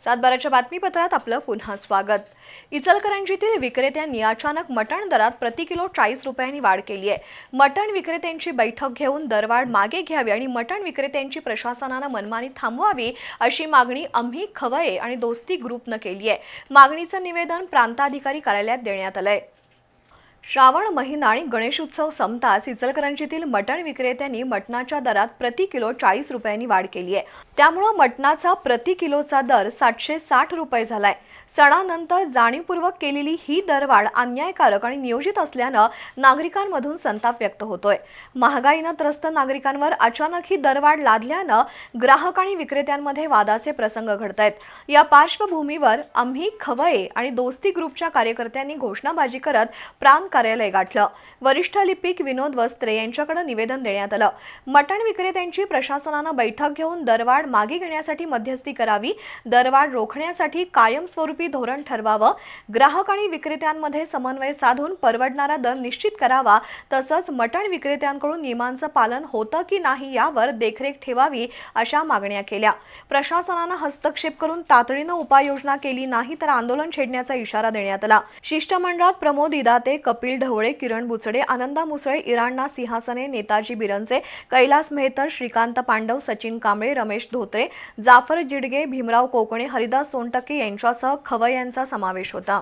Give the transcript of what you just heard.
सातबाराच्या बातमीपत्रात आपलं पुन्हा स्वागत। इचलकरंजीतील विक्रेत्यांनी अचानक मटण दरात प्रति किलो 40 रुपयांनी वाढ केली आहे। मटण विक्रेत्यांची बैठक घेऊन दरवाढ मागे घ्यावी आणि मटण विक्रेत्यांची प्रशासनाने मनमानी थांबवावी अशी मागणी आम्ही खवये आणि दोस्ती ग्रुपने केली आहे। मागणीचं निवेदन प्रांताधिकारी कार्यालयात देण्यात आलंय। श्रावण महिना आणि गणेशोत्सव संपताच इचलकरंजीतील मटण विक्रेत्यांनी मटणाच्या दरात प्रति किलो 40 रुपयांनी वाढ केली आहे। त्यामुळे मटणाचा प्रति किलोचा दर 760 रुपये झालाय। सणानंतर जाणीवपूर्वक केलेली ही दरवाढ अन्यायकारक आणि नियोजित असल्याने नागरिकांमधून संताप व्यक्त होतोय। महागाईने त्रस्त नागरिकांवर अचानक ही दरवाढ लादल्याने ग्राहक आणि विक्रेत्यांमध्ये वादाचे प्रसंग घडतायत। या पार्श्वभूमीवर आम्ही खवये आणि दोस्ती ग्रुपच्या कार्यकर्त्यांनी घोषणाबाजी करत प्रांत कार्यालय गाठलं। वरिष्ठ लिपिक विनोद वस्त्रे यांच्याकडे निवेदन देण्यात आलं। मटण विक्रेत्यांची प्रशासनाने बैठक घेऊन दरवाढ मागे घेण्यासाठी मध्यस्थी करावी, दरवाढ रोखण्यासाठी कायमस्वरूपी धोरण ठरवावं, ग्राहक आणि विक्रेत्यांमध्ये समन्वय साधून परवडणारा दर निश्चित करावा, तसंच मटण विक्रेत्यांकडून नियमांचं पालन होतं की नाही यावर देखरेख ठेवावी अशा मागण्या केल्या। प्रशासनाने हस्तक्षेप करून तातडीने उपाययोजना केली नाही तर आंदोलन छेडण्याचा इशारा देण्यात आला। शिष्टमंडळात प्रमोद इदाते, कपिल ढवळे, किरण बुचडे, आनंदा मुसळे, इराणा सिंहासने, नेताजी बिरंचे, कैलास मेहतर, श्रीकांत पांडव, सचिन कांबळे, रमेश धोत्रे, जाफर जिडगे, भीमराव कोकणे, हरिदास सोनटके यांच्यासह खवय्यांचा समावेश होता।